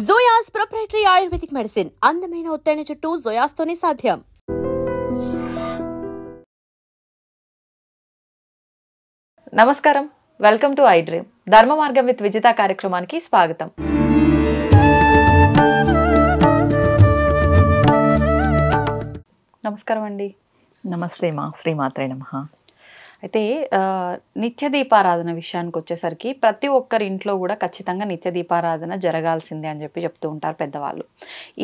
జోయాస్ proprietary ayurvedic medicine అందమైన ఒత్తైన చుట్టూ జోయాస్ తోనే సాధ్యం. నమస్కారం, వెల్కమ్ టు ఐ డ్రీమ్. ధర్మ మార్గం విత్ విజిత కార్యక్రమానికి స్వాగతం. నమస్కారం అండి. నమస్తే మా శ్రీమాత్రే నమః. అయితే నిత్య దీపారాధన విషయానికి వచ్చేసరికి ప్రతి ఒక్కరి ఇంట్లో కూడా ఖచ్చితంగా నిత్య దీపారాధన జరగాల్సిందే అని చెప్పి చెప్తూ ఉంటారు పెద్దవాళ్ళు.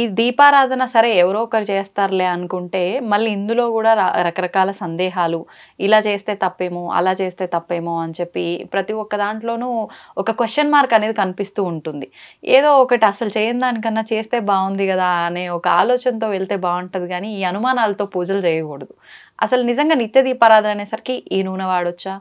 ఈ దీపారాధన సరే ఎవరో ఒకరు చేస్తారులే అనుకుంటే మళ్ళీ ఇందులో కూడా రకరకాల సందేహాలు, ఇలా చేస్తే తప్పేమో అలా చేస్తే తప్పేమో అని చెప్పి ప్రతి ఒక్క దాంట్లోనూ ఒక క్వశ్చన్ మార్క్ అనేది కనిపిస్తూ ఉంటుంది. ఏదో ఒకటి అసలు చేయని దానికన్నా చేస్తే బాగుంది కదా అనే ఒక ఆలోచనతో వెళ్తే బాగుంటుంది, కానీ ఈ అనుమానాలతో పూజలు చేయకూడదు. అసలు నిజంగా నిత్య దీపారాధన అనేసరికి ఈ నూనె వాడొచ్చా,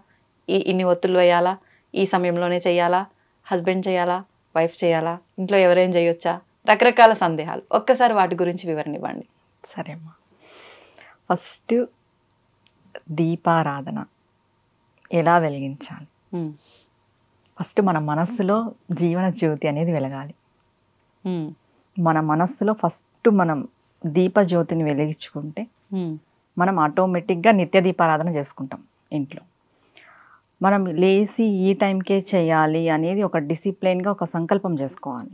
ఇన్ని ఒత్తులు వేయాలా, ఈ సమయంలోనే చేయాలా, హస్బెండ్ చేయాలా, వైఫ్ చేయాలా, ఇంట్లో ఎవరైనా చేయొచ్చా, రకరకాల సందేహాలు. ఒక్కసారి వాటి గురించి వివరణ ఇవ్వండి. సరే అమ్మా. ఫస్ట్ దీపారాధన ఎలా వెలిగించాలి? ఫస్ట్ మన మనస్సులో జీవన జ్యోతి అనేది వెలగాలి. మన మనస్సులో ఫస్ట్ మనం దీపజ్యోతిని వెలిగించుకుంటే మనం ఆటోమేటిక్గా నిత్య దీపారాధన చేసుకుంటాం. ఇంట్లో మనం లేచి ఈ టైంకే చేయాలి అనేది ఒక డిసిప్లైన్గా ఒక సంకల్పం చేసుకోవాలి.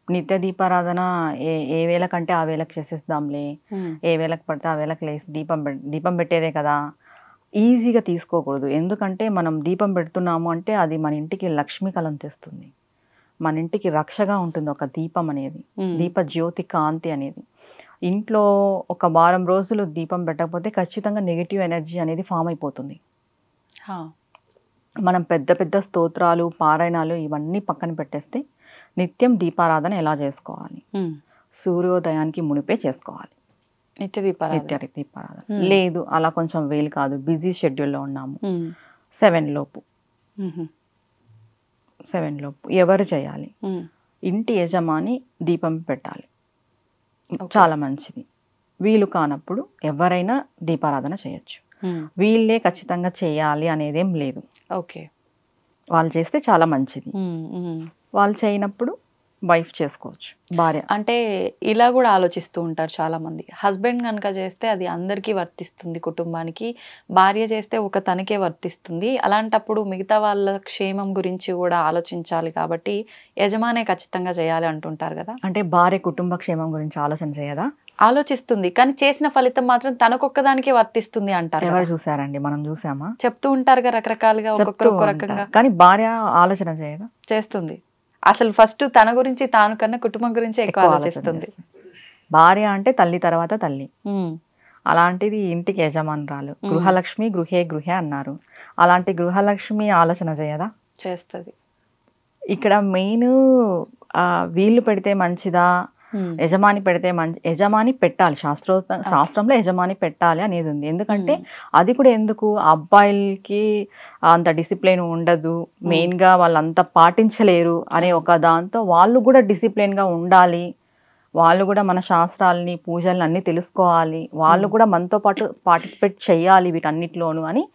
నిత్య దీపారాధన ఏ వేళకంటే ఆ వేళకు చేసేద్దాంలే, ఏ వేళకు పడితే ఆ వేళకు లేచి దీపం పెట్టేదే కదా, ఈజీగా తీసుకోకూడదు. ఎందుకంటే మనం దీపం పెడుతున్నాము అంటే అది మన ఇంటికి లక్ష్మీ కళను తెస్తుంది, మన ఇంటికి రక్షగా ఉంటుంది ఒక దీపం అనేది, దీప జ్యోతి కాంతి అనేది. ఇంట్లో ఒక వారం రోజులు దీపం పెట్టకపోతే ఖచ్చితంగా నెగిటివ్ ఎనర్జీ అనేది ఫామ్ అయిపోతుంది. మనం పెద్ద పెద్ద స్తోత్రాలు, పారాయణాలు ఇవన్నీ పక్కన పెట్టేస్తే నిత్యం దీపారాధన ఎలా చేసుకోవాలి? సూర్యోదయానికి మునిపే చేసుకోవాలి నిత్య దీపారాధన. లేదు అలా కొంచెం వేలు కాదు, బిజీ షెడ్యూల్లో ఉన్నాము, 7 లోపు ఎవరు చేయాలి? ఇంటి యజమాని దీపం పెట్టాలి, చాలా మంచిది. వీలు కానప్పుడు ఎవరైనా దీపారాధన చేయొచ్చు. వీళ్ళే ఖచ్చితంగా చేయాలి అనేదేం లేదు. ఓకే, వాళ్ళు చేస్తే చాలా మంచిది. వాళ్ళు చేయనప్పుడు వైఫ్ చేసుకోవచ్చు, భార్య. అంటే ఇలా కూడా ఆలోచిస్తూ ఉంటారు చాలా మంది. హస్బెండ్ కనుక చేస్తే అది అందరికీ వర్తిస్తుంది, కుటుంబానికి. భార్య చేస్తే ఒక తనకే వర్తిస్తుంది. అలాంటప్పుడు మిగతా వాళ్ళ క్షేమం గురించి కూడా ఆలోచించాలి కాబట్టి యజమానే ఖచ్చితంగా చేయాలి అంటుంటారు కదా. అంటే భార్య కుటుంబ క్షేమం గురించి ఆలోచన చేయదా? ఆలోచిస్తుంది, కానీ చేసిన ఫలితం మాత్రం తనకొక్కదానికే వర్తిస్తుంది అంటారు. ఎవరు చూసారండి? మనం చూసామా? చెప్తూ ఉంటారుగా రకరకాలుగా, ఒక్కొక్కరు ఒక్క రకంగా. కానీ భార్య ఆలోచన చేయదా? చేస్తుంది. అసలు ఫస్ట్ తన గురించి తాను కన్నా కుటుంబం గురించి ఎక్కువ ఆలోచిస్తుంది. భార్య అంటే తల్లి తర్వాత తల్లి. అలాంటిది ఇంటికి యజమానురాలు, గృహలక్ష్మి గృహే అన్నారు. అలాంటి గృహలక్ష్మి ఆలోచన చేయదా? చేస్తుంది. ఇక్కడ మెయిన్ వీళ్ళు పెడితే మంచిదా, యజమాని పెడితే యజమాని పెట్టాలి. శాస్త్రంలో యజమాని పెట్టాలి అనేది ఉంది. ఎందుకంటే అది కూడా ఎందుకు, అబ్బాయిలకి అంత డిసిప్లిన్ ఉండదు, మెయిన్గా వాళ్ళంతా పాటించలేరు అనే ఒక దాంతో వాళ్ళు కూడా డిసిప్లిన్గా ఉండాలి, వాళ్ళు కూడా మన శాస్త్రాలని పూజల్ని అన్నీ తెలుసుకోవాలి, వాళ్ళు కూడా మనతో పాటు పార్టిసిపేట్ చేయాలి వీటన్నిటిలోనూ అని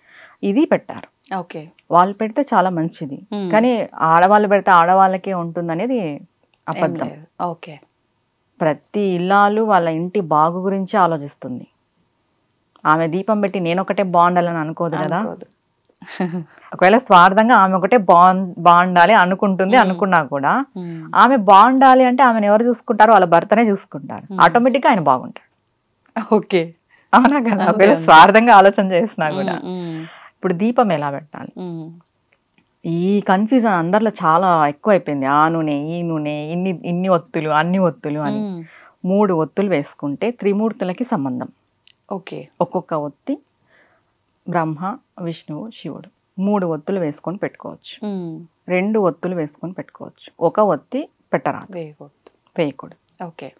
ఇది పెట్టారు. ఓకే, వాళ్ళు పెడితే చాలా మంచిది. కానీ ఆడవాళ్ళు పెడితే ఆడవాళ్ళకే ఉంటుంది అనేది అబద్ధం. ఓకే, ప్రతి ఇల్లాలు వాళ్ళ ఇంటి బాగు గురించి ఆలోచిస్తుంది. ఆమె దీపం పెట్టి నేను ఒకటే బాగుండాలని అనుకోదు కదా. ఒకవేళ స్వార్థంగా ఆమె ఒకటే బాగుండాలి అనుకుంటుంది, అనుకున్నా కూడా ఆమె బాగుండాలి అంటే ఆమెను ఎవరు చూసుకుంటారో వాళ్ళ భర్తనే చూసుకుంటారు, ఆటోమేటిక్గా ఆయన బాగుంటాడు. ఓకే, అవునా కదా. ఒకవేళ స్వార్థంగా ఆలోచన చేసినా కూడా. ఇప్పుడు దీపం ఎలా పెట్టాలి? ఈ కన్ఫ్యూజన్ అందరిలో చాలా ఎక్కువ అయిపోయింది. ఆ నూనె ఈ నూనె, ఇన్ని ఒత్తులు అన్ని ఒత్తులు అని. 3 ఒత్తులు వేసుకుంటే త్రిమూర్తులకి సంబంధం. ఓకే, ఒక్కొక్క ఒత్తి బ్రహ్మ విష్ణువు శివుడు. 3 ఒత్తులు వేసుకొని పెట్టుకోవచ్చు, 2 ఒత్తులు వేసుకొని పెట్టుకోవచ్చు. ఒక ఒత్తి పెట్టరాదు, వేయకూడదు. ఓకే,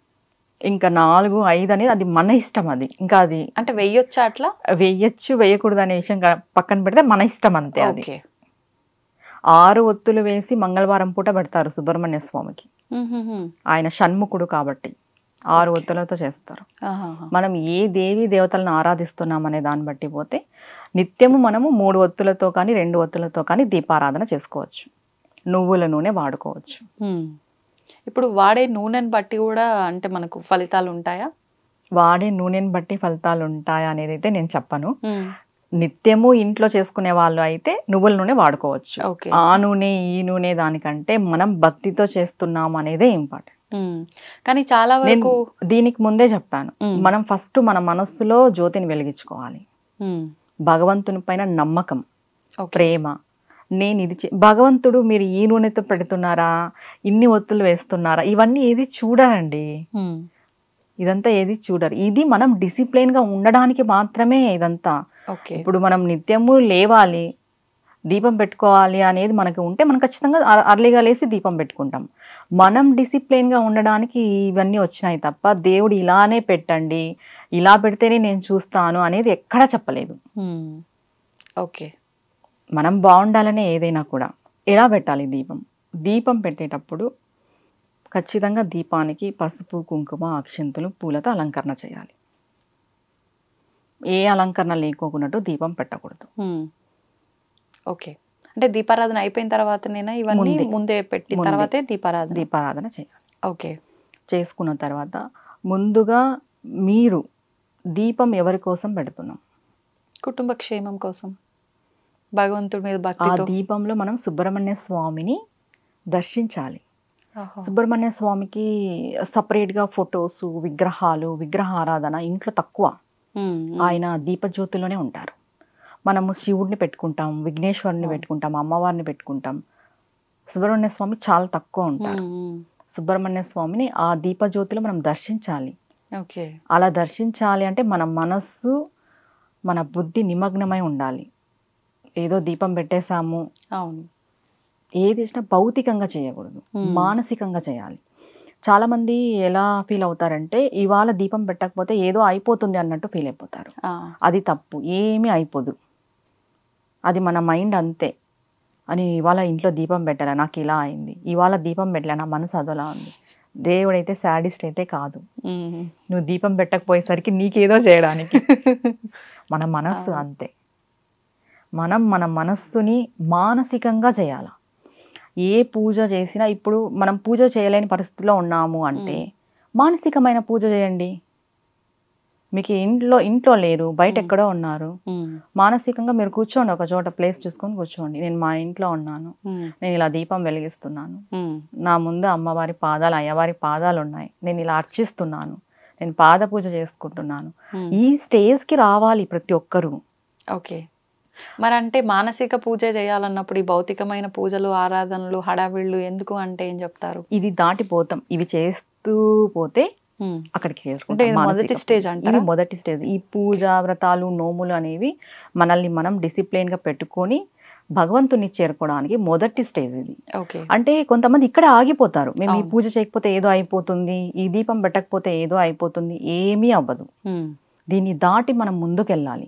ఇంకా 4, 5 అనేది అది మన ఇష్టం. అది ఇంకా అది అంటే వెయ్యొచ్చా? అట్లా వెయ్యొచ్చు వేయకూడదు అనే విషయం పక్కన పెడితే మన ఇష్టం అంతే. అది 6 ఒత్తులు వేసి మంగళవారం పూట పెడతారు సుబ్రహ్మణ్య స్వామికి. ఆయన షణ్ముఖుడు కాబట్టి 6 ఒత్తులతో చేస్తారు. మనం ఏ దేవి దేవతలను ఆరాధిస్తున్నాం అనే దాన్ని బట్టి పోతే నిత్యము మనము 3 ఒత్తులతో కానీ 2 ఒత్తులతో కానీ దీపారాధన చేసుకోవచ్చు. నువ్వుల నూనె వాడుకోవచ్చు. ఇప్పుడు వాడే నూనెని బట్టి కూడా అంటే మనకు ఫలితాలు ఉంటాయా? వాడే నూనెని బట్టి ఫలితాలు ఉంటాయా అనేది అయితే నేను చెప్పను. నిత్యము ఇంట్లో చేసుకునే వాళ్ళు అయితే నువ్వుల నూనె వాడుకోవచ్చు. ఓకే. ఆ నూనె ఈ నూనె దానికంటే మనం భక్తితో చేస్తున్నాం అనేదే ఇంపార్టెంట్. కానీ చాలా నేను వరకు దీనికి ముందే చెప్పాను, మనం ఫస్ట్ మన మనస్సులో జ్యోతిని వెలిగించుకోవాలి. భగవంతుని పైన నమ్మకం, ప్రేమ. నేను ఇది భగవంతుడు మీరు ఈ నూనెతో పెడుతున్నారా, ఇన్ని ఒత్తులు వేస్తున్నారా, ఇవన్నీ ఏది చూడరండి. ఇదంతా ఏది చూడరు. ఇది మనం డిసిప్లైన్గా ఉండడానికి మాత్రమే ఇదంతా. ఇప్పుడు మనం నిత్యము లేవాలి, దీపం పెట్టుకోవాలి అనేది మనకి ఉంటే మనం ఖచ్చితంగా అర్లీగా లేసి దీపం పెట్టుకుంటాం. మనం డిసిప్లైన్గా ఉండడానికి ఇవన్నీ వచ్చినాయి తప్ప దేవుడు ఇలానే పెట్టండి, ఇలా పెడితేనే నేను చూస్తాను అనేది ఎక్కడా చెప్పలేదు. ఓకే. మనం బాగుండాలనే ఏదైనా కూడా ఎలా పెట్టాలి దీపం. దీపం పెట్టేటప్పుడు ఖచ్చితంగా దీపానికి పసుపు, కుంకుమ, అక్షంతులు, పూలతో అలంకరణ చేయాలి. ఏ అలంకరణ లేకోకున్నట్టు దీపం పెట్టకూడదు. ఓకే. అంటే దీపారాధన అయిపోయిన తర్వాతనేనా ఇవన్నీ? ముందే పెట్టిన తర్వాతే దీపారాధన చేయాలి. ఓకే. చేసుకున్న తర్వాత ముందుగా మీరు దీపం ఎవరి కోసం పెడుతున్నాం? కుటుంబ క్షేమం కోసం, భగవంతుడి మీద ఆ భక్తితో. దీపంలో మనం సుబ్రహ్మణ్య స్వామిని దర్శించాలి. సుబ్రహ్మణ్య స్వామికి సపరేట్గా ఫొటోస్, విగ్రహాలు, విగ్రహారాధన ఇంట్లో తక్కువ. ఆయన దీపజ్యోతిలోనే ఉంటారు. మనము శివుడిని పెట్టుకుంటాం, విఘ్నేశ్వరుని పెట్టుకుంటాం, అమ్మవారిని పెట్టుకుంటాం. సుబ్రహ్మణ్య స్వామి చాలా తక్కువ ఉంటారు. సుబ్రహ్మణ్య స్వామిని ఆ దీపజ్యోతిలో మనం దర్శించాలి. ఓకే. అలా దర్శించాలి అంటే మన మనస్సు, మన బుద్ధి నిమగ్నమై ఉండాలి. ఏదో దీపం పెట్టేశాము, అవును, ఏది చేసినా భౌతికంగా చేయకూడదు, మానసికంగా చేయాలి. చాలామంది ఎలా ఫీల్ అవుతారంటే ఇవాళ దీపం పెట్టకపోతే ఏదో అయిపోతుంది అన్నట్టు ఫీల్ అయిపోతారు. అది తప్పు. ఏమీ అయిపోదు. అది మన మైండ్ అంతే. అని ఇవాళ ఇంట్లో దీపం పెట్టాలా, నాకు ఇలా అయింది, ఇవాళ దీపం పెట్టలే, నా మనసు అదోలా ఉంది. దేవుడైతే శాడిస్ట్ అయితే కాదు. నువ్వు దీపం పెట్టకపోయేసరికి నీకేదో చేయడానికి. మన మనస్సు అంతే. మనం మన మనస్సుని మానసికంగా చేయాలి. ఏ పూజ చేసినా ఇప్పుడు మనం పూజ చేయలేని పరిస్థితిలో ఉన్నాము అంటే మానసికమైన పూజ చేయండి. మీకు ఇంట్లో లేరు, బయట ఎక్కడో ఉన్నారు, మానసికంగా మీరు కూర్చోండి, ఒక చోట ప్లేస్ చూసుకొని కూర్చోండి. నేను మా ఇంట్లో ఉన్నాను, నేను ఇలా దీపం వెలిగిస్తున్నాను, నా ముందు అమ్మవారి పాదాలు, అయ్యవారి పాదాలు ఉన్నాయి, నేను ఇలా అర్చిస్తున్నాను, నేను పాద పూజ చేసుకుంటున్నాను. ఈ స్టేజ్కి రావాలి ప్రతి ఒక్కరూ. ఓకే. మరి అంటే మానసిక పూజ చేయాలన్నప్పుడు ఈ భౌతికమైన పూజలు, ఆరాధనలు, హడావిళ్ళు ఎందుకు అంటే ఏం చెప్తారు? ఇది దాటిపోతాం. ఇవి చేస్తూ పోతే అక్కడికి చేసుకుంటాం. మొదటి స్టేజ్ అంటే మొదటి స్టేజ్. ఈ పూజ, వ్రతాలు, నోములు అనేవి మనల్ని మనం డిసిప్లైన్గా పెట్టుకొని భగవంతుని చేరుకోవడానికి మొదటి స్టేజ్ ఇది. అంటే కొంతమంది ఇక్కడ ఆగిపోతారు. మేము ఈ పూజ చేయకపోతే ఏదో అయిపోతుంది, ఈ దీపం పెట్టకపోతే ఏదో అయిపోతుంది. ఏమీ అవ్వదు. దీన్ని దాటి మనం ముందుకెళ్ళాలి.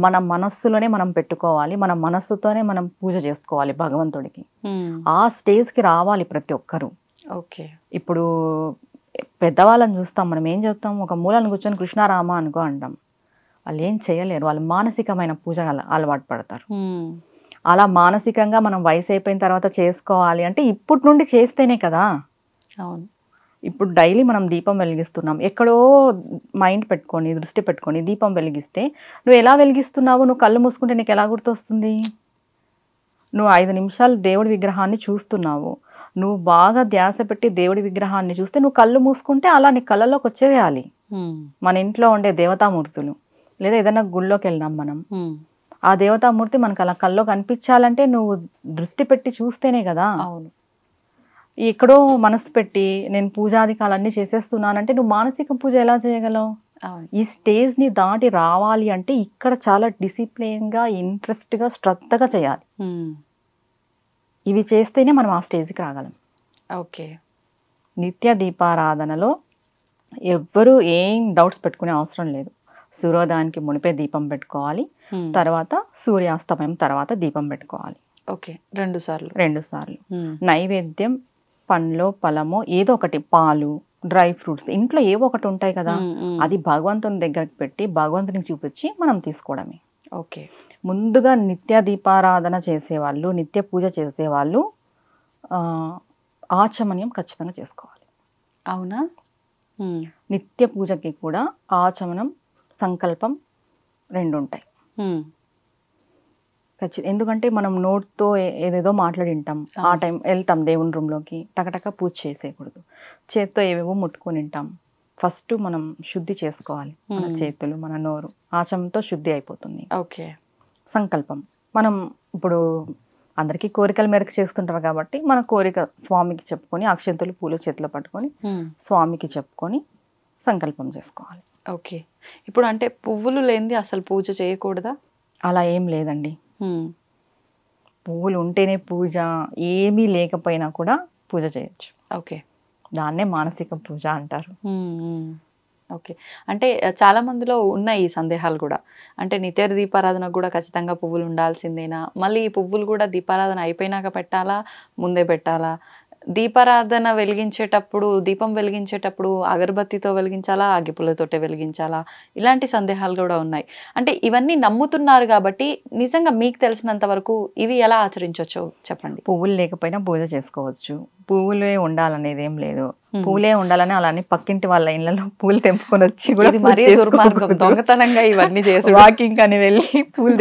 మన మనస్సులోనే మనం పెట్టుకోవాలి, మన మనస్సుతోనే మనం పూజ చేసుకోవాలి భగవంతుడికి. ఆ స్టేజ్కి రావాలి ప్రతి ఒక్కరూ. ఓకే. ఇప్పుడు పెద్దవాళ్ళని చూస్తాం, మనం ఏం చేస్తాం, ఒక మూలను కూర్చొని కృష్ణారామ అనుకో అంటాం. వాళ్ళు ఏం చేయలేరు. వాళ్ళు మానసికమైన పూజ అలవాటు పడతారు. అలా మానసికంగా మనం వయసు అయిపోయిన తర్వాత చేసుకోవాలి అంటే ఇప్పటి నుండి చేస్తేనే కదా. అవును. ఇప్పుడు డైలీ మనం దీపం వెలిగిస్తున్నాం, ఎక్కడో మైండ్ పెట్టుకొని, దృష్టి పెట్టుకొని దీపం వెలిగిస్తే నువ్వు ఎలా వెలిగిస్తున్నావు? నువ్వు కళ్ళు మూసుకుంటే నీకు ఎలా గుర్తొస్తుంది? నువ్వు 5 నిమిషాలు దేవుడి విగ్రహాన్ని చూస్తున్నావు, నువ్వు బాగా ధ్యాస పెట్టి దేవుడి విగ్రహాన్ని చూస్తే నువ్వు కళ్ళు మూసుకుంటే అలా నీ కళ్ళలోకి వచ్చేయాలి. మన ఇంట్లో ఉండే దేవతామూర్తులు, లేదా ఏదైనా గుళ్ళోకి వెళ్ళినాం మనం, ఆ దేవతామూర్తి మనకు అలా కల్లో కనిపించాలంటే నువ్వు దృష్టి పెట్టి చూస్తేనే కదా. అవును. ఎక్కడో మనసు పెట్టి నేను పూజాధికాలన్నీ చేసేస్తున్నానంటే నువ్వు మానసిక పూజ ఎలా చేయగలవు? ఈ స్టేజ్ని దాటి రావాలి అంటే ఇక్కడ చాలా డిసిప్లిన్గా, ఇంట్రెస్ట్గా, శ్రద్ధగా చేయాలి. ఇవి చేస్తేనే మనం ఆ స్టేజ్కి రాగలం. ఓకే. నిత్య దీపారాధనలో ఎవ్వరూ ఏం డౌట్స్ పెట్టుకునే అవసరం లేదు. సూర్యోదయానికి మునిపే దీపం పెట్టుకోవాలి, తర్వాత సూర్యాస్తమయం తర్వాత దీపం పెట్టుకోవాలి. ఓకే. 2 సార్లు. నైవేద్యం పండ్లో ఫలమో ఏదో ఒకటి, పాలు, డ్రై ఫ్రూట్స్ ఇంట్లో ఏవో ఒకటి ఉంటాయి కదా, అది భగవంతుని దగ్గరికి పెట్టి భగవంతునికి చూపించి మనం తీసుకోవడమే. ఓకే. ముందుగా నిత్య దీపారాధన చేసేవాళ్ళు, నిత్య పూజ చేసేవాళ్ళు ఆచమనీయం ఖచ్చితంగా చేసుకోవాలి. అవునా? నిత్య పూజకి కూడా ఆచమనం, సంకల్పం 2 ఉంటాయి. ఎందుకంటే మనం నోట్తో ఏదేదో మాట్లాడింటాం, ఆ టైం వెళ్తాం దేవుని రూమ్లోకి, టకటక పూజ చేసేయకూడదు. చేత్తో ఏవేవో ముట్టుకొని ఉంటాం. ఫస్ట్ మనం శుద్ధి చేసుకోవాలి మన చేతులు, మన నోరు. ఆచమనంతో శుద్ధి అయిపోతుంది. ఓకే. సంకల్పం మనం ఇప్పుడు అందరికీ కోరికల మేరకు చేస్తుంటారు కాబట్టి మన కోరిక స్వామికి చెప్పుకొని, అక్షంతలు పూలు చేతిలో పట్టుకొని స్వామికి చెప్పుకొని సంకల్పం చేసుకోవాలి. ఓకే. ఇప్పుడు అంటే పువ్వులు లేనిది అసలు పూజ చేయకూడదా? అలా ఏం లేదండి. పువ్వులు ఉంటేనే పూజ, ఏమీ లేకపోయినా కూడా పూజ చేయొచ్చు. ఓకే. దాన్నే మానసిక పూజ అంటారు. ఓకే. అంటే చాలా మందిలో ఉన్నాయి ఈ సందేహాలు కూడా. అంటే నిత్య దీపారాధనకు కూడా ఖచ్చితంగా పువ్వులు ఉండాల్సిందేనా? మళ్ళీ ఈ పువ్వులు కూడా దీపారాధన అయిపోయినాక పెట్టాలా, ముందే పెట్టాలా? దీపారాధన వెలిగించేటప్పుడు, దీపం వెలిగించేటప్పుడు అగరబత్తితో వెలిగించాలా, అగ్గిపుల్లతోటే వెలిగించాలా? ఇలాంటి సందేహాలు కూడా ఉన్నాయి. అంటే ఇవన్నీ నమ్ముతున్నారు కాబట్టి నిజంగా మీకు తెలిసినంత వరకు ఇవి ఎలా ఆచరించవచ్చో చెప్పండి. పువ్వులు లేకపోయినా పూజ చేసుకోవచ్చు. పువ్వులే ఉండాలనేది ఏం లేదు. పూలే ఉండాలని అలానే పక్కింటి వాళ్ళ ఇళ్లలో పూలు తెంపుకొని వచ్చి కూడా దొంగతనంగా ఇవన్నీ చేసి వాకింగ్ అని వెళ్ళి పూలు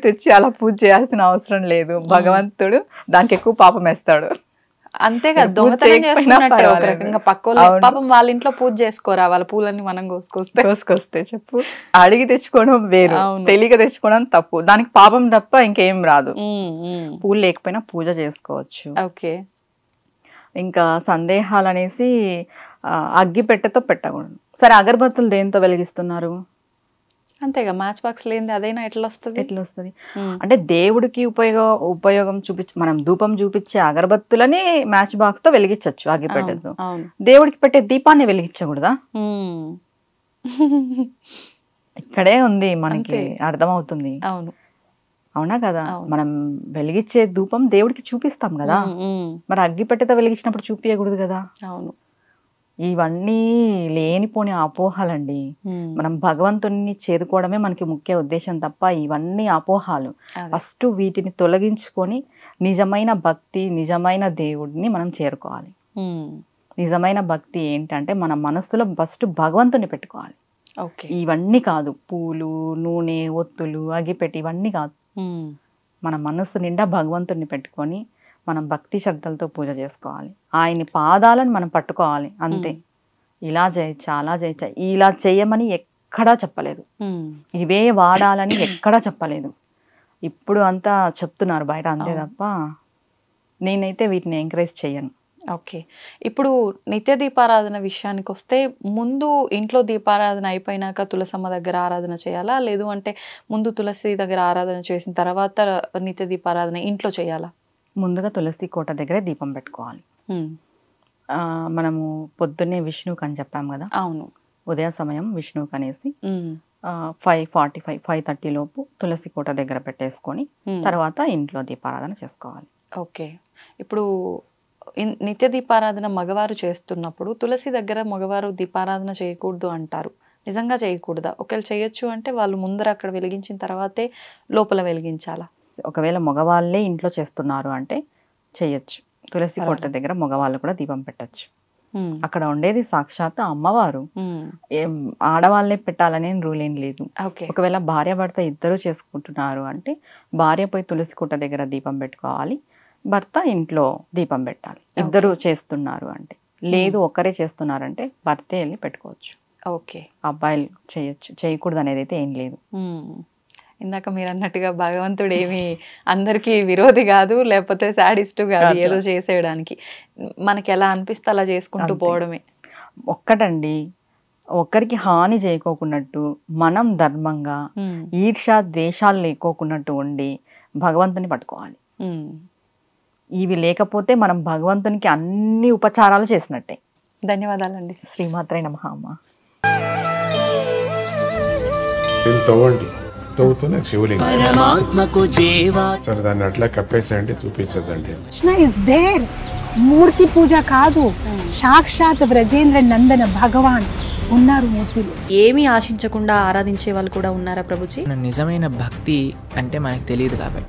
తెచ్చి అలా పూజ చేయాల్సిన అవసరం లేదు. భగవంతుడు దానికి ఎక్కువ పాపం వేస్తాడు. అంతేగా, దొంగతనం చేస్తున్నట్టే ఒక రకంగా. పక్కోళ్ళు పాపం వాళ్ళ ఇంట్లో పూజ చేసుకోరా, వాళ్ళ పూలన్నీ మనం కోసుకొస్తే చెప్పు. అడిగి తెచ్చుకోవడం వేరు, తెలియక తెచ్చుకోవడం తప్పు. దానికి పాపం తప్ప ఇంకేం రాదు. పూలు లేకపోయినా పూజ చేసుకోవచ్చు. ఓకే. ఇంకా సందేహాలు అనేసి అగ్గి పెట్టెతో పెట్టకూడదు. సరే, అగరబత్తులు దేంతో వెలిగిస్తున్నారు? అంతేగా, మ్యాచ్ బాక్స్ లేనిది అదైనా ఎట్లా వస్తుంది? అంటే దేవుడికి ఉపయోగం మనం ధూపం చూపించే అగరబత్తులని మ్యాచ్ బాక్స్ తో వెలిగించవచ్చు, అగ్గిపెట్టెతో. దేవుడికి పెట్టే దీపాన్ని వెలిగించకూడదా? ఇక్కడే ఉంది మనకి అర్థమవుతుంది. అవునా కదా? మనం వెలిగించే ధూపం దేవుడికి చూపిస్తాం కదా, మరి అగ్గిపెట్టెతో వెలిగించినప్పుడు చూపించకూడదు కదా. అవును. ఇవన్నీ లేనిపోని అపోహలండి. మనం భగవంతుని చేరుకోవడమే మనకి ముఖ్య ఉద్దేశం తప్ప ఇవన్నీ అపోహాలు. ఫస్ట్ వీటిని తొలగించుకొని నిజమైన భక్తి, నిజమైన దేవుడిని మనం చేరుకోవాలి. నిజమైన భక్తి ఏంటంటే మన మనస్సులో ఫస్ట్ భగవంతుని పెట్టుకోవాలి. ఇవన్నీ కాదు, పూలు, నూనె, ఒత్తులు, అగిపెట్టి ఇవన్నీ కాదు. మన మనస్సు నిండా భగవంతుని పెట్టుకొని మనం భక్తి శ్రద్ధలతో పూజ చేసుకోవాలి. ఆయన్ని పాదాలను మనం పట్టుకోవాలి, అంతే. ఇలా చేయొచ్చా, అలా చేయొచ్చా, ఇలా చేయమని ఎక్కడా చెప్పలేదు. ఇవే వాడాలని ఎక్కడా చెప్పలేదు. ఇప్పుడు అంతా చెప్తున్నారు బయట, అంతే తప్ప నేనైతే వీటిని ఎంకరేజ్ చేయను. ఓకే. ఇప్పుడు నిత్య దీపారాధన విషయానికి వస్తే ముందు ఇంట్లో దీపారాధన అయిపోయినాక తులసమ్మ దగ్గర ఆరాధన చేయాలా, లేదు అంటే ముందు తులసి దగ్గర ఆరాధన చేసిన తర్వాత నిత్య దీపారాధన ఇంట్లో చేయాలా? ముందుగా తులసి కోట దగ్గరే దీపం పెట్టుకోవాలి. మనము పొద్దున్నే విష్ణువుకి అని చెప్పాం కదా. అవును. ఉదయ సమయం విష్ణువుకి అనేసి 5:45, 5:30 లోపు తులసి కోట దగ్గర పెట్టేసుకొని తర్వాత ఇంట్లో దీపారాధన చేసుకోవాలి. ఓకే. ఇప్పుడు నిత్య దీపారాధన మగవారు చేస్తున్నప్పుడు తులసి దగ్గర మగవారు దీపారాధన చేయకూడదు అంటారు. నిజంగా చేయకూడదా? ఒకవేళ చేయొచ్చు అంటే వాళ్ళు ముందర అక్కడ వెలిగించిన తర్వాతే లోపల వెలిగించాలా? ఒకవేళ మగవాళ్ళే ఇంట్లో చేస్తున్నారు అంటే చేయొచ్చు. తులసి కోట దగ్గర మగవాళ్ళు కూడా దీపం పెట్టచ్చు. అక్కడ ఉండేది సాక్షాత్ అమ్మవారు. ఆడవాళ్ళే పెట్టాలనే రూల్ ఏం లేదు. ఒకవేళ భార్య భర్త ఇద్దరు చేసుకుంటున్నారు అంటే భార్య పోయి తులసి కోట దగ్గర దీపం పెట్టుకోవాలి, భర్త ఇంట్లో దీపం పెట్టాలి. ఇద్దరు చేస్తున్నారు అంటే. లేదు ఒకరే చేస్తున్నారంటే భర్తే వెళ్ళి పెట్టుకోవచ్చు. ఓకే. అబ్బాయిలు చేయొచ్చు, చేయకూడదు అనేది అయితే ఏం లేదు. ఇందాక మీరు అన్నట్టుగా భగవంతుడు ఏమి అందరికీ విరోధి కాదు, లేకపోతే శాడిస్టు కాదు ఏదో చేసేయడానికి. మనకి ఎలా అనిపిస్తే అలా చేసుకుంటూ పోవడమే. ఒక్కటండి, ఒక్కరికి హాని చేయకోకున్నట్టు మనం ధర్మంగా ఈర్ష ద్వేషాలు లేకోకున్నట్టు ఉండి భగవంతుని పట్టుకోవాలి. ఇవి లేకపోతే మనం భగవంతునికి అన్ని ఉపచారాలు చేసినట్టే. ధన్యవాదాలండి. శ్రీమాత్రే నమః. అమ్మ తవ్వుతూనే శివలింగం సరే దాన్ని అట్లా కప్పేసేయండి, చూపించదండి. Krishna is there. మూర్తి పూజ కాదు, సాక్షాత్ బ్రజేంద్ర నందన భగవాన్ ఉన్నారు మూర్తిలో. ఏమీ ఆశించకుండా ఆరాధించే వాళ్ళు కూడా ఉన్నారా ప్రభుజీ? నిజమైన భక్తి అంటే మనకు తెలియదు కాబట్టి